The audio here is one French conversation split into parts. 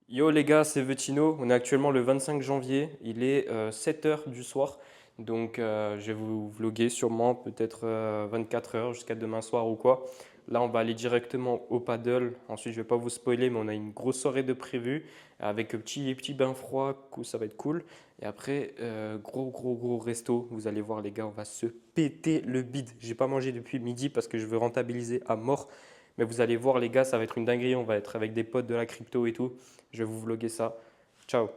Yo les gars, c'est Vetino. On est actuellement le 25 janvier. Il est 7h du soir. Donc je vais vous vloguer sûrement peut-être 24 heures jusqu'à demain soir ou quoi. Là, on va aller directement au paddle. Ensuite, je vais pas vous spoiler, mais on a une grosse soirée de prévu avec petit bain froid. Ça va être cool. Et après, gros resto. Vous allez voir les gars, on va se péter le bide. J'ai pas mangé depuis midi parce que je veux rentabiliser à mort. Mais vous allez voir les gars, ça va être une dinguerie. On va être avec des potes de la crypto et tout. Je vais vous vlogger ça. Ciao.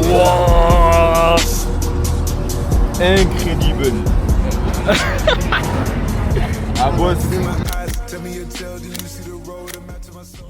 Wow, incredible. Ah bon,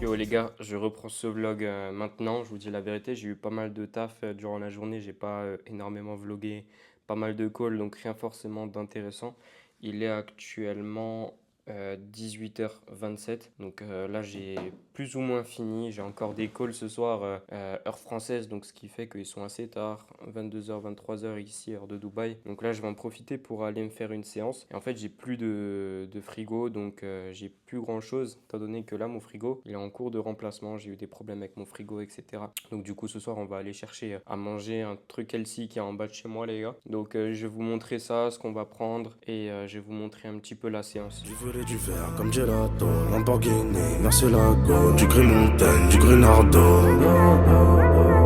Yo les gars, je reprends ce vlog maintenant. Je vous dis la vérité, j'ai eu pas mal de taf durant la journée. J'ai pas énormément vlogué, pas mal de calls, donc rien forcément d'intéressant. Il est actuellement 18h27. Donc là, j'ai plus ou moins fini. J'ai encore des calls ce soir, heure française, donc ce qui fait qu'ils sont assez tard, 22h, 23h ici, heure de Dubaï. Donc là, je vais en profiter pour aller me faire une séance. Et en fait, j'ai plus de frigo, donc j'ai plus grand chose, étant donné que là, mon frigo, il est en cours de remplacement. J'ai eu des problèmes avec mon frigo, etc. Donc du coup, ce soir, on va aller chercher à manger un truc healthy qui est en bas de chez moi, les gars. Donc je vais vous montrer ça, ce qu'on va prendre, et je vais vous montrer un petit peu la séance. Du verre comme gelato, Lamborghini, Murcielago, du Green Mountain, du Greenardo.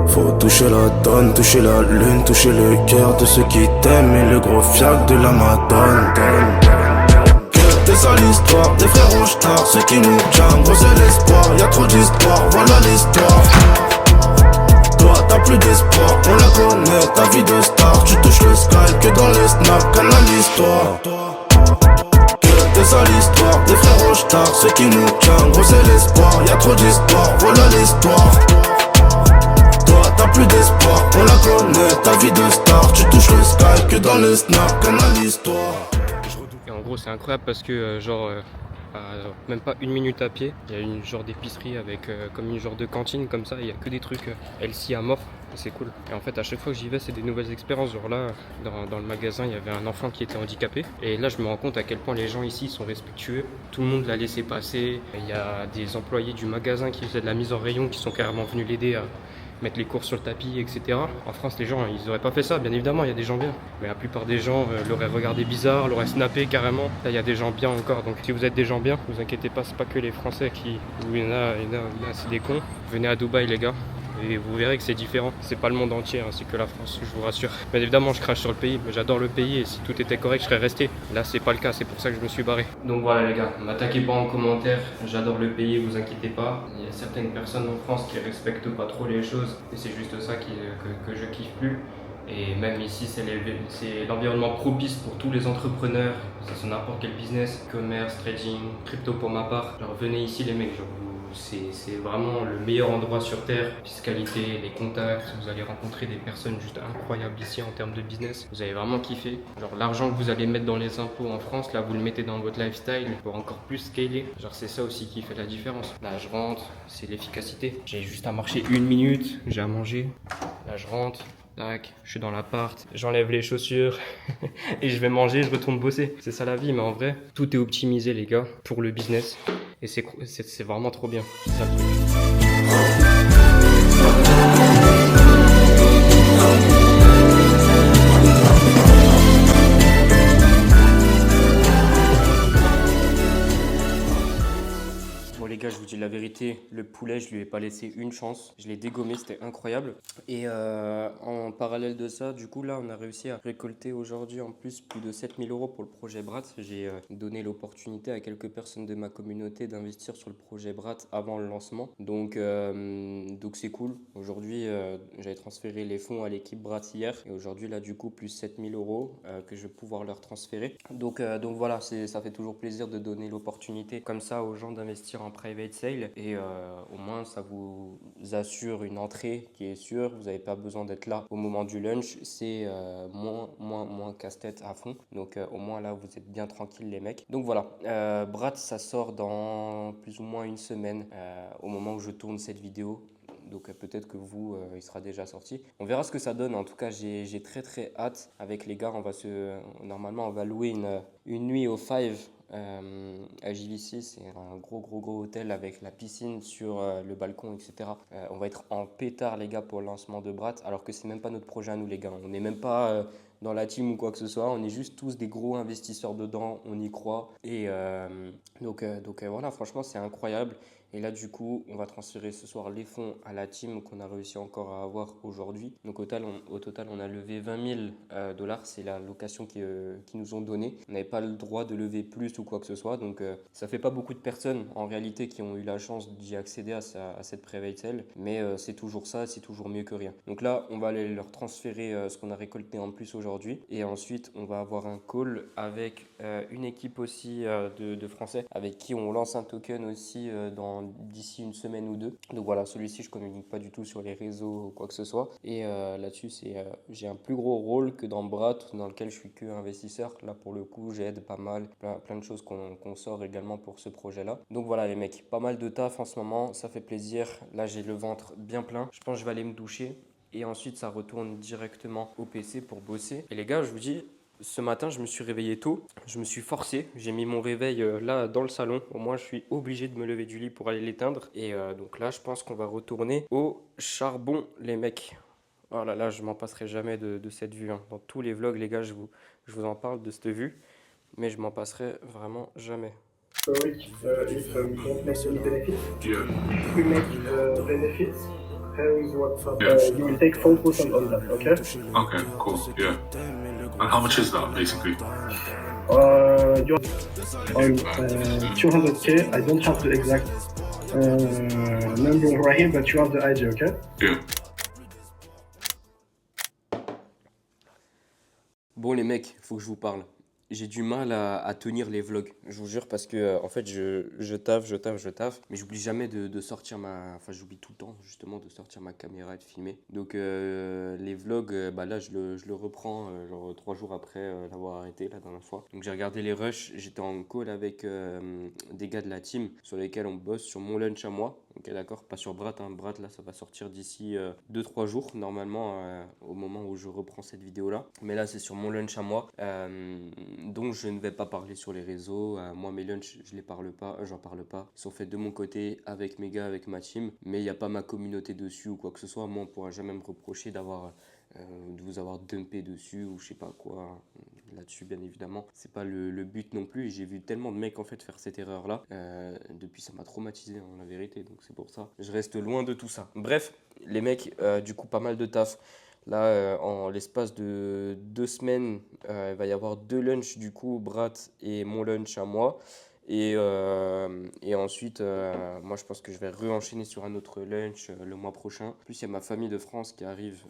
Faut toucher la tonne, toucher la lune, toucher le cœur de ceux qui t'aiment et le gros fiac de la madone. Que t'es ça l'histoire, des frères Rochtar, ceux qui nous tiennent, gros c'est l'espoir, y'a trop d'histoire, voilà l'histoire. Toi t'as plus d'espoir, on la connaît, ta vie de star, tu touches le sky que dans les snaps, canalise-toi. C'est ça l'histoire, des frères Rochtar, ceux qui nous tiennent, gros c'est l'espoir, y'a trop d'histoire, voilà l'histoire. Toi t'as plus d'espoir, on la connaît, ta vie de star, tu touches le sky que dans le snap, canalise-toi. Et en gros c'est incroyable parce que même pas une minute à pied, il y a une genre d'épicerie avec comme une genre de cantine comme ça, il y a que des trucs healthy à mort, c'est cool. Et en fait à chaque fois que j'y vais c'est des nouvelles expériences, genre là dans le magasin il y avait un enfant qui était handicapé et là je me rends compte à quel point les gens ici sont respectueux, tout le monde l'a laissé passer, il y a des employés du magasin qui faisaient de la mise en rayon qui sont carrément venus l'aider à mettre les courses sur le tapis, etc. En France, les gens, ils auraient pas fait ça, bien évidemment, il y a des gens bien. Mais la plupart des gens l'auraient regardé bizarre, l'auraient snappé carrément. Là, il y a des gens bien encore, donc si vous êtes des gens bien, vous inquiétez pas, c'est pas que les Français qui... Il y en a, c'est des cons. Venez à Dubaï, les gars. Et vous verrez que c'est différent, c'est pas le monde entier, hein, c'est que la France, je vous rassure. Bien évidemment, je crache sur le pays, mais j'adore le pays et si tout était correct, je serais resté. Là, c'est pas le cas, c'est pour ça que je me suis barré. Donc voilà les gars, m'attaquez pas en commentaire, j'adore le pays, vous inquiétez pas. Il y a certaines personnes en France qui respectent pas trop les choses et c'est juste ça que je kiffe plus. Et même ici, c'est l'environnement propice pour tous les entrepreneurs, que ce soit n'importe quel business, commerce, trading, crypto pour ma part. Alors venez ici les mecs, genre, c'est vraiment le meilleur endroit sur terre. Fiscalité, les contacts, vous allez rencontrer des personnes juste incroyables ici en termes de business. Vous allez vraiment kiffer. Genre l'argent que vous allez mettre dans les impôts en France, là vous le mettez dans votre lifestyle pour encore plus scaler. Genre c'est ça aussi qui fait la différence. Là je rentre, c'est l'efficacité. J'ai juste à marcher 1 minute, j'ai à manger. Là je rentre. Tac, je suis dans l'appart, j'enlève les chaussures et je vais manger, je retourne bosser. C'est ça la vie, mais en vrai, tout est optimisé les gars pour le business et c'est vraiment trop bien. C'est ça le truc. gars, je vous dis la vérité, le poulet, je lui ai pas laissé une chance. Je l'ai dégommé, c'était incroyable. Et en parallèle de ça, du coup, là, on a réussi à récolter aujourd'hui en plus plus de 7000 euros pour le projet Brat. J'ai donné l'opportunité à quelques personnes de ma communauté d'investir sur le projet Brat avant le lancement. Donc c'est cool. Aujourd'hui, j'avais transféré les fonds à l'équipe Brat hier. Et aujourd'hui, là, du coup, plus 7000 euros que je vais pouvoir leur transférer. Donc voilà, ça fait toujours plaisir de donner l'opportunité comme ça aux gens d'investir en private sale. Et au moins, ça vous assure une entrée qui est sûre. Vous n'avez pas besoin d'être là au moment du lunch. C'est moins casse-tête à fond. Donc au moins là, vous êtes bien tranquilles les mecs. Donc voilà, Brat, ça sort dans plus ou moins une semaine au moment où je tourne cette vidéo. Donc peut-être que vous, il sera déjà sorti. On verra ce que ça donne. En tout cas, j'ai très très hâte avec les gars. Normalement, on va louer une nuit au Five à JVC. C'est un gros hôtel avec la piscine sur le balcon, etc. On va être en pétard les gars pour le lancement de Brat. Alors que c'est même pas notre projet à nous les gars. On n'est même pas dans la team ou quoi que ce soit. On est juste tous des gros investisseurs dedans. On y croit. Et donc voilà, franchement, c'est incroyable. Et là, du coup, on va transférer ce soir les fonds à la team qu'on a réussi encore à avoir aujourd'hui. Donc, au total, on a levé 20 000 dollars. C'est la location qu'ils nous ont donnée. On n'avait pas le droit de lever plus ou quoi que ce soit. Donc, ça fait pas beaucoup de personnes en réalité qui ont eu la chance d'y accéder à cette private sale. Mais c'est toujours ça, c'est toujours mieux que rien. Donc là, on va aller leur transférer ce qu'on a récolté en plus aujourd'hui. Et ensuite, on va avoir un call avec une équipe aussi de Français avec qui on lance un token aussi d'ici une semaine ou deux. Donc voilà, celui-ci je communique pas du tout sur les réseaux ou quoi que ce soit. Et là-dessus, j'ai un plus gros rôle que dans Brat dans lequel je suis que investisseur. Là pour le coup, j'aide pas mal, plein de choses qu'on sort également pour ce projet-là. Donc voilà les mecs, pas mal de taf en ce moment, ça fait plaisir. Là j'ai le ventre bien plein. Je pense que je vais aller me doucher. Et ensuite, ça retourne directement au PC pour bosser. Et les gars, je vous dis, ce matin, je me suis réveillé tôt. Je me suis forcé. J'ai mis mon réveil là dans le salon. Au moins, je suis obligé de me lever du lit pour aller l'éteindre. Et donc là, je pense qu'on va retourner au charbon, les mecs. Oh là là, je m'en passerai jamais de cette vue, hein. Dans tous les vlogs, les gars, je vous en parle de cette vue. Mais je m'en passerai vraiment jamais. So which, if we don't make any benefits, Yeah. if we make benefits, here is what you will take 4% on that, okay? Okay, cool. Yeah. And how much is that basically? You on 200k. I don't have the exact number right here, but you have the idea, okay? Yeah. Bon les mecs, faut que je vous parle. J'ai du mal à tenir les vlogs, je vous jure, parce que en fait je taffe, mais j'oublie jamais de sortir enfin j'oublie tout le temps justement de sortir ma caméra et de filmer. Donc les vlogs, bah là je le reprends genre 3 jours après l'avoir arrêté la dernière fois. Donc j'ai regardé les rushs, j'étais en call avec des gars de la team sur lesquels on bosse sur mon lunch à moi. Ok d'accord, pas sur Brat, hein. Brat là ça va sortir d'ici 2-3 jours normalement au moment où je reprends cette vidéo là. Mais là c'est sur mon lunch à moi. Donc je ne vais pas parler sur les réseaux. Moi mes lunchs j'en parle pas. Ils sont faits de mon côté avec mes gars, avec ma team. Mais il n'y a pas ma communauté dessus ou quoi que ce soit. Moi on pourra jamais me reprocher de vous avoir dumpé dessus ou je sais pas quoi là-dessus bien évidemment. C'est pas le but non plus. Et j'ai vu tellement de mecs en fait faire cette erreur là. Depuis ça m'a traumatisé hein, la vérité. Donc c'est pour ça. Je reste loin de tout ça. Bref les mecs du coup pas mal de taf. Là, en l'espace de 2 semaines, il va y avoir 2 lunchs du coup, Brat et mon lunch à moi. Et ensuite, moi je pense que je vais re-enchaîner sur un autre lunch le mois prochain. En plus, il y a ma famille de France qui arrive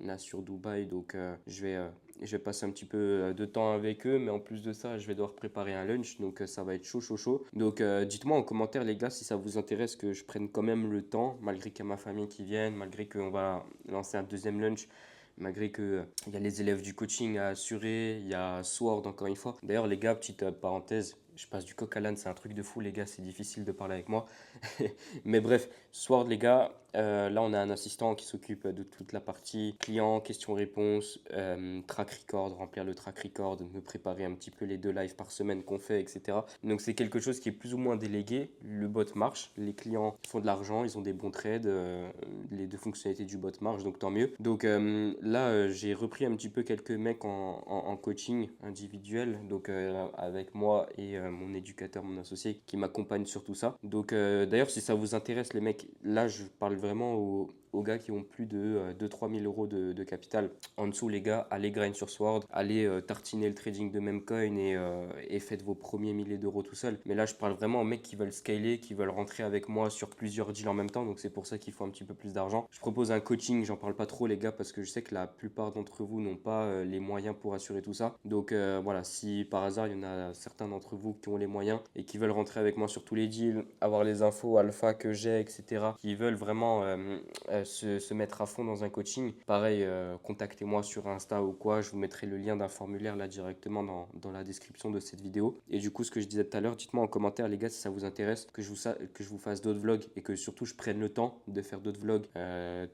là sur Dubaï, donc je vais passer un petit peu de temps avec eux. Mais en plus de ça, je vais devoir préparer un lunch, donc ça va être chaud. Donc dites-moi en commentaire les gars si ça vous intéresse que je prenne quand même le temps, malgré qu'il y a ma famille qui vienne, malgré qu'on va lancer un deuxième lunch. Malgré qu'il y a les élèves du coaching à assurer, il y a Sword encore une fois. D'ailleurs les gars, petite parenthèse, je passe du coq à l'âne, c'est un truc de fou les gars, c'est difficile de parler avec moi. Mais bref, Sword les gars, là on a un assistant qui s'occupe de toute la partie client, questions-réponses, track record, remplir le track record, me préparer un petit peu les 2 lives par semaine qu'on fait, etc. Donc c'est quelque chose qui est plus ou moins délégué, le bot marche, les clients font de l'argent, ils ont des bons trades, les 2 fonctionnalités du bot marchent, donc tant mieux. Donc là j'ai repris un petit peu quelques mecs en coaching individuel, donc avec moi et mon éducateur, mon associé, qui m'accompagne sur tout ça. Donc d'ailleurs, si ça vous intéresse les mecs, là je parle vraiment aux gars qui ont plus de 2-3 000 euros de capital. En dessous les gars, allez grind sur Sword, allez tartiner le trading de Memcoin et faites vos premiers milliers d'euros tout seul. Mais là je parle vraiment aux mecs qui veulent scaler, qui veulent rentrer avec moi sur plusieurs deals en même temps, donc c'est pour ça qu'il faut un petit peu plus d'argent. Je propose un coaching, j'en parle pas trop les gars parce que je sais que la plupart d'entre vous n'ont pas les moyens pour assurer tout ça. Donc voilà, si par hasard il y en a certains d'entre vous qui ont les moyens et qui veulent rentrer avec moi sur tous les deals, avoir les infos alpha que j'ai, etc., qui veulent vraiment se mettre à fond dans un coaching, pareil, contactez-moi sur Insta ou quoi, je vous mettrai le lien d'un formulaire là directement dans la description de cette vidéo. Et du coup, ce que je disais tout à l'heure, dites-moi en commentaire les gars si ça vous intéresse que je vous fasse d'autres vlogs et que surtout je prenne le temps de faire d'autres vlogs,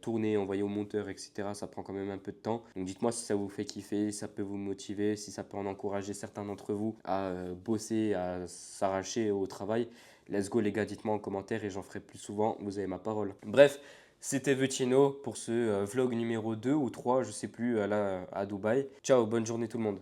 tourner, envoyer au monteur, etc. Ça prend quand même un peu de temps. Donc dites-moi si ça vous fait kiffer, si ça peut vous motiver, si ça peut en encourager certains d'entre vous à bosser, à s'arracher au travail. Let's go les gars, dites-moi en commentaire et j'en ferai plus souvent, vous avez ma parole. Bref, c'était Vecino pour ce vlog numéro 2 ou 3, je sais plus, là à Dubaï. Ciao, bonne journée tout le monde.